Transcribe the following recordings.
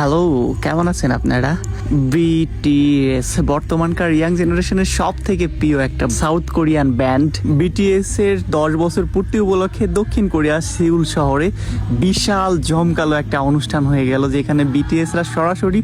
Hello, কেমন আছেন আপনারা? বিটিএস বর্তমানকার ইয়াং জেনারেশনের সব থেকে প্রিয় একটা সাউথ কোরিয়ান ব্যান্ড। বিটিএস এর 10 বছর পূর্তি উপলক্ষে দক্ষিণ কোরিয়ার সিউল শহরে বিশাল জমকালো একটা অনুষ্ঠান হয়ে গেল, যেখানে বিটিএসরা সরাসরি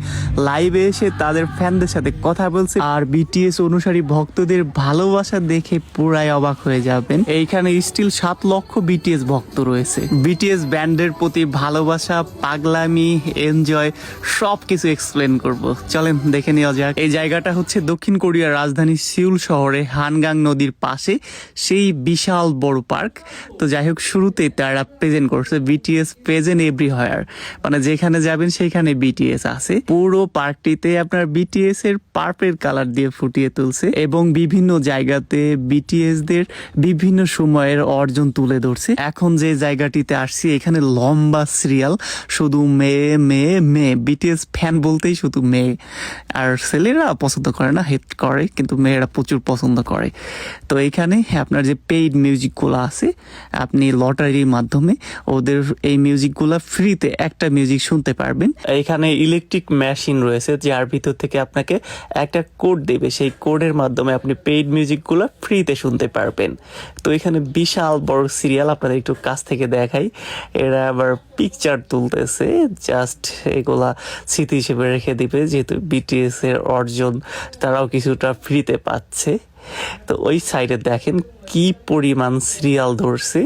লাইভে এসে তাদের ফ্যানদের সাথে কথা বলছে। আর বিটিএস অনুসারী ভক্তদের ভালোবাসা দেখে পুরাই অবাক হয়ে যাবেন। এইখানে স্টিল 7 লক্ষ বিটিএস ভক্ত রয়েছে। বিটিএস ব্যান্ডের প্রতি ভালোবাসা, পাগলামি, এনজয় সব কিছু এক্সপ্লেন করব। চলেন দেখে নেওয়া যাক। এই জায়গাটা হচ্ছে দক্ষিণ কোরিয়ার রাজধানী সিউল শহরে হানগাং নদীর পাশে সেই বিশাল বড় পার্ক। তো যাই হোক, শুরুতেই তারা প্রেজেন্ট করছে বিটিএস প্রেজেন্ট এভরিহোয়ার, মানে যেখানে যাবেন সেখানে বিটিএস আছে। পুরো পার্কটিতে আপনার বিটিএস এর পার্পেল কালার দিয়ে ফুটিয়ে তুলছে এবং বিভিন্ন জায়গাতে বিটিএস দের বিভিন্ন সময়ের অর্জন তুলে ধরছে। এখন যে জায়গাটিতে আসছি এখানে লম্বা সিরিয়াল, শুধু মেয়ে মেয়ে মেয়ে। বিটিএস ফ্যান বলতেই শুধু মেয়ে, আর ছেলেরা পছন্দ করে না, হেট করে, কিন্তু মেয়েরা প্রচুর পছন্দ করে। তো এখানে আপনার যে পেইড মিউজিকগুলো আছে, আপনি লটারির মাধ্যমে ওদের এই মিউজিকগুলো ফ্রিতে একটা মিউজিক শুনতে পারবেন। এখানে ইলেকট্রিক মেশিন রয়েছে যার ভিতর থেকে আপনাকে একটা কোড দেবে, সেই কোডের মাধ্যমে আপনি পেইড মিউজিকগুলো ফ্রিতে শুনতে পারবেন। তো এখানে বিশাল বড় সিরিয়াল, আপনাদের একটু কাছ থেকে দেখাই। এরা আবার পিকচার তুলতেছে, জাস্ট এগুলা স্মৃতি হিসেবে রেখে দিবে, যেহেতু বিটিএস এর অর্জন তারাও কিছুটা ফ্রিতে পাচ্ছে। তো ওই সাইডে দেখেন কি পরিমাণ সিরিয়াল ধরছে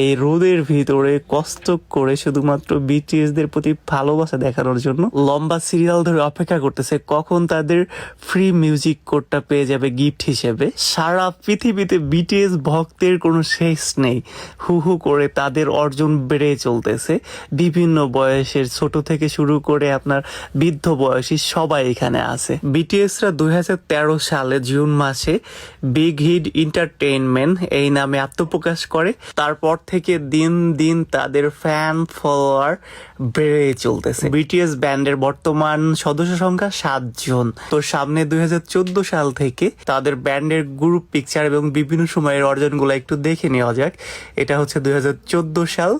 এই রোদের ভিতরে, কষ্ট করে শুধুমাত্র বিটিএস দের প্রতি ভালোবাসা দেখানোর জন্য লম্বা সিরিয়াল ধরে অপেক্ষা করতেছে কখন তাদের ফ্রি মিউজিক কোডটা পেয়ে যাবে গিফট হিসেবে। সারা পৃথিবীতে বিটিএস ভক্তের কোনো শেষ নেই, হু হু করে তাদের অর্জন বেড়ে চলতেছে। বিভিন্ন বয়সের, ছোট থেকে শুরু করে আপনার বৃদ্ধ বয়সী সবাই এখানে আছে। বিটিএসরা 2013 সালে জুন মাসে বিগ হিট এন্টারটেইনমেন্ট এই নামে আত্মপ্রকাশ করে। তারপর থেকে দিন দিন তাদের ফ্যান ফলোয়ার বেড়ে চলতেছে। বিটিএস ব্যান্ডের বর্তমান সদস্য সংখ্যা 7 জন। তো সামনে 2014 সাল থেকে তাদের ব্যান্ডের গ্রুপ পিকচার এবং বিভিন্ন সময়ের অর্জনগুলো একটু দেখে নেওয়া যাক। এটা হচ্ছে 2014 সাল,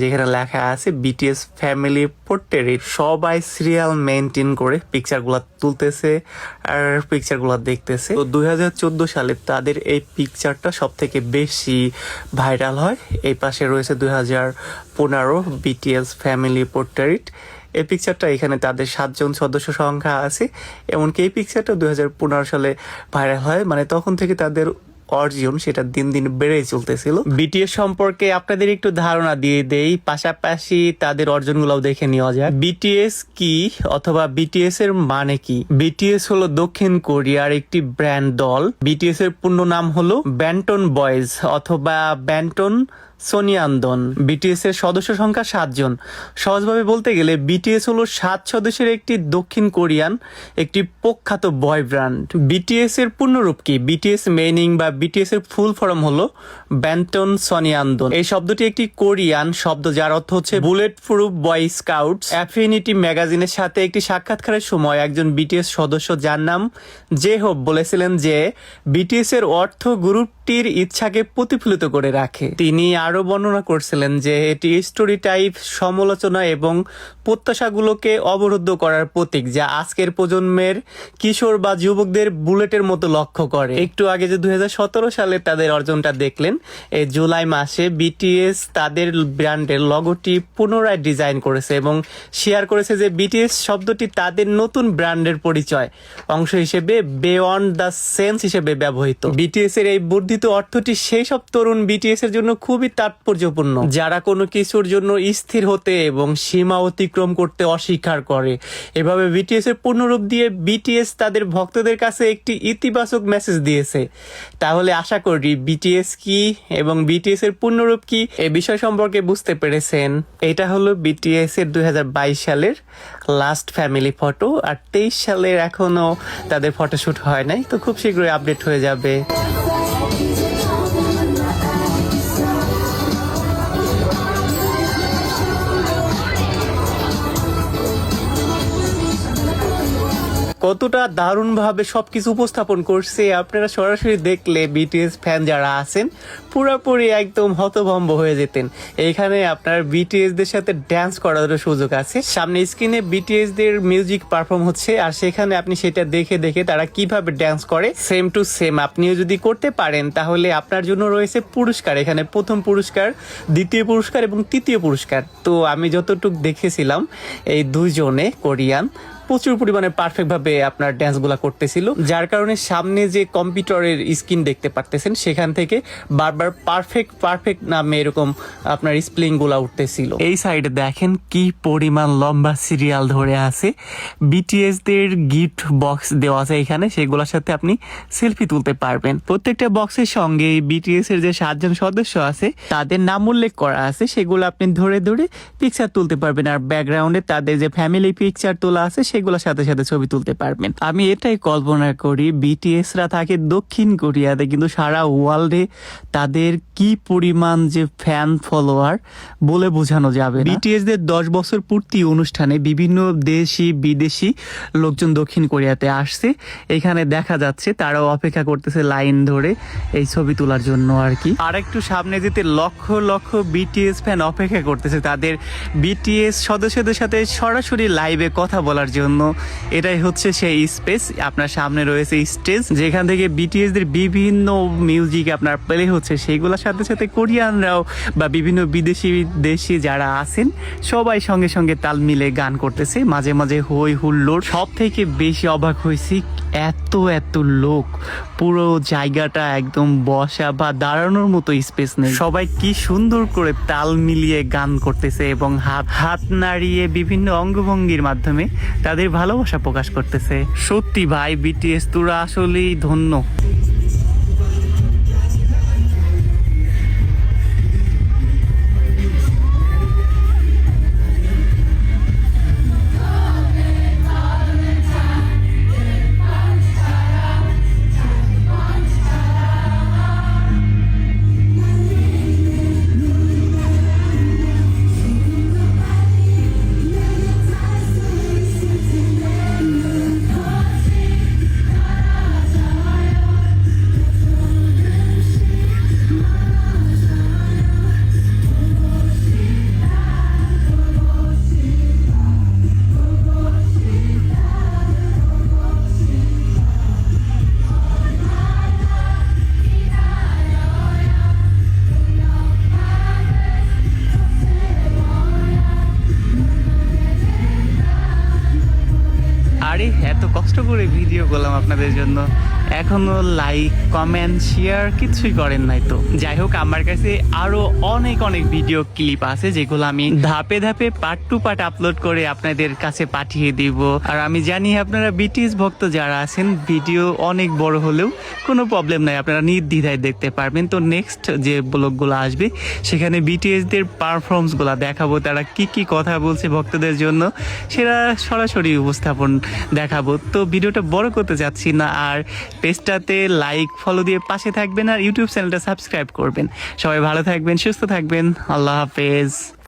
যেখানে লেখা আছে বিটিএস ফ্যামিলি পোর্ট্রেট। সবাই সিরিয়াল মেনটেন করে পিকচারগুলো তুলতেছে আর পিকচারগুলো দেখতেছে। তো 2014 সালে তাদের এই পিকচারটা সব থেকে বেশি ভাইরাল হয়। এই পাশে রয়েছে 2015 বিটিএস ফ্যামিলি পোর্ট্রেট। এই পিকচারটা, এখানে তাদের 7 জন সদস্য সংখ্যা আছে। এমনকি এই পিকচারটা 2015 সালে ভাইরাল হয়, মানে তখন থেকে তাদের অর্জন সেটা দিন দিন বেড়েই চলতেছিল। বিটিএস সম্পর্কে আপনাদের একটু ধারণা দিয়ে দেই, পাশাপাশি তাদের অর্জনগুলোও দেখে নেওয়া যায়। বিটিএস কি অথবা বিটিএস এর মানে কি? বিটিএস হলো দক্ষিণ কোরিয়ার একটি ব্র্যান্ড দল। বিটিএস এর পূর্ণ নাম হলো ব্যান্টন বয়েজ অথবা ব্যান্টন সোনিয়ান্দন। বিটিএস এর সদস্য সংখ্যা 7 জন। সহজভাবে বলতে গেলে বিটিএস হলো 7 সদস্যের একটি দক্ষিণ কোরিয়ান একটি প্রখ্যাত বয় ব্যান্ড। বিটিএস এর পূর্ণরূপ কি? বিটিএস মিনিং বা বিটিএস এর ফুল ফর্ম হলো ব্যান্টন সোনিয়ান্দন। এই শব্দটি একটি কোরিয়ান শব্দ যার অর্থ হচ্ছে বুলেট প্রুফ বয় স্কাউটস। অ্যাফিনিটি ম্যাগাজিনের সাথে একটি সাক্ষাৎকারের সময় একজন বিটিএস সদস্য যার নাম জেহোপ বলেছিলেন যে বিটিএস এর অর্থ গ্রুপটির ইচ্ছাকে প্রতিফলিত করে রাখে। তিনি আরো বর্ণনা করছিলেন যে এটি স্টোরি টাইপ, সমালোচনা এবং প্রত্যাশাগুলোকে অবরুদ্ধ করার প্রতীক, যা আজকের প্রজন্মের কিশোর বা যুবকদের বুলেটের মতো লক্ষ্য করে। একটু আগে যে 2017 সালে তাদের অর্জনটা দেখলেন, এই জুলাই মাসে বিটিএস তাদের ব্র্যান্ডের লগোটি পুনরায় ডিজাইন করেছে এবং শেয়ার করেছে যে বিটিএস শব্দটি তাদের নতুন ব্র্যান্ডের পরিচয় অংশ হিসেবে বিয়ন্ড দ্য সেন্স হিসেবে ব্যবহৃত। বিটিএস এর এই বর্ধিত অর্থটি সেই সব তরুণ বিটিএস এর জন্য খুবই তাৎপর্যপূর্ণ যারা কোনো কিছুর জন্য স্থির হতে এবং সীমা অতিক্রম করতে অস্বীকার করে। এভাবে বিটিএস এর পূর্ণরূপ দিয়ে বিটিএস তাদের ভক্তদের কাছে একটি ইতিবাচক মেসেজ দিয়েছে। তাহলে আশা করি বিটিএস কি এবং বিটিএস এর পূর্ণরূপ কি এই বিষয় সম্পর্কে বুঝতে পেরেছেন। এটা হলো বিটিএস এর 2022 সালের লাস্ট ফ্যামিলি ফটো, আর 23 সালের এখনো তাদের ফটোশুট হয় নাই, তো খুব শীঘ্রই আপডেট হয়ে যাবে। কতটা দারুণভাবে সবকিছু উপস্থাপন করছে আপনারা সরাসরি দেখলে বিটিএস ফ্যান যারা আছেন পুরোপুরি একদম হতভম্ব হয়ে যেতেন। এইখানে আপনার বিটিএস দের সাথে ড্যান্স করারও সুযোগ আছে। সামনে স্ক্রিনে বিটিএস দের মিউজিক পারফর্ম হচ্ছে আর সেখানে আপনি সেটা দেখে দেখে তারা কিভাবে ড্যান্স করে সেম টু সেম আপনিও যদি করতে পারেন তাহলে আপনার জন্য রয়েছে পুরস্কার। এখানে প্রথম পুরস্কার, দ্বিতীয় পুরস্কার এবং তৃতীয় পুরস্কার। তো আমি যতটুকু দেখেছিলাম এই দুইজনে কোরিয়ান প্রচুর পরিমাণে পারফেক্ট ভাবে আপনার ড্যান্স গুলা করতেছিল, যার কারণে সামনে যে কম্পিউটারের স্ক্রিন দেখতে পারতেছেন সেখান থেকে বারবার পারফেক্ট নামে এরকম আপনার স্প্লিং গুলা উঠতেছিল। এই সাইডে দেখেন কি পরিমাণ লম্বা সিরিয়াল ধরে আছে। বিটিএস দের গিফট বক্স দেওয়া আছে এখানে, সেগুলোর সাথে আপনি সেলফি তুলতে পারবেন। প্রত্যেকটা বক্সের সঙ্গে বিটিএস এর যে 7 জন সদস্য আছে তাদের নাম উল্লেখ করা আছে, সেগুলো আপনি ধরে ধরে পিকচার তুলতে পারবেন। আর ব্যাকগ্রাউন্ডে তাদের যে ফ্যামিলি পিকচার তোলা আছে সেগুলোর সাথে সাথে ছবি তুলতে পারবেন। আমি এটাই কল্পনা করি বিটিএস রা থাকে দক্ষিণ কোরিয়াতে, কিন্তু সারা ওয়ার্ল্ডে তাদের কি পরিমাণ যে ফ্যান ফলোয়ার বলে বোঝানো যাবে না। বিটিএস দের 10 বছর পূর্তি অনুষ্ঠানে বিভিন্ন দেশি বিদেশি লোকজন দক্ষিণ কোরিয়াতে আসছে। এখানে দেখা যাচ্ছে তারাও অপেক্ষা করতেছে লাইন ধরে এই ছবি তোলার জন্য আর কি। আর একটু সামনে যেতে লক্ষ লক্ষ বিটিএস ফ্যান অপেক্ষা করতেছে তাদের বিটিএস সদস্যদের সাথে সরাসরি লাইভে কথা বলার জন্য। এটাই হচ্ছে সেই স্পেস। আপনার সামনে রয়েছে স্টেজ, যেখান থেকে বিটিএস দের বিভিন্ন মিউজিক আপনার প্লে হচ্ছে, সেইগুলোর সাথে সাথে কোরিয়ানরাও বা বিভিন্ন বিদেশি দেশি যারা আছেন সবাই সঙ্গে সঙ্গে তাল মিলে গান করতেছে, মাঝে মাঝে হই হুল্লোড়। সব থেকে বেশি অবাক হয়েছি এত লোক, পুরো জায়গাটা একদম বসা বা দাঁড়ানোর মতো স্পেস নেই। সবাই কি সুন্দর করে তাল মিলিয়ে গান করতেছে এবং হাত নাড়িয়ে বিভিন্ন অঙ্গভঙ্গির মাধ্যমে তাদের ভালোবাসা প্রকাশ করতেছে। সত্যি ভাই বিটিএস তোরা আসলেই ধন্য। আরে এত কষ্ট করে ভিডিও করলাম আপনাদের জন্য, এখনো লাইক কমেন্ট শেয়ার কিছুই করেন নাই। তো যাই হোক, আমার কাছে আরো অনেক ভিডিও ক্লিপ আছে যেগুলো আমি ধাপে ধাপে পার্ট টু পার্ট আপলোড করে আপনাদের কাছে পাঠিয়ে দিব। আর আমি জানি আপনারা বিটিএস ভক্ত যারা আছেন ভিডিও অনেক বড় হলেও কোনো প্রবলেম নাই, আপনারা নির্দ্বিধায় দেখতে পারবেন। তো নেক্সট যে ব্লগগুলো আসবে সেখানে বিটিএস দের পারফরমেন্স গুলা দেখাবো, তারা কি কথা বলছে ভক্তদের জন্য সেটা সরাসরি উপস্থাপন দেখাবো। তো ভিডিওটা বড় করতে যাচ্ছি না, আর পেজটাতে লাইক ফলো দিয়ে পাশে থাকবেন আর ইউটিউব চ্যানেলটা সাবস্ক্রাইব করবেন। সবাই ভালো থাকবেন, সুস্থ থাকবেন, আল্লাহ হাফেজ।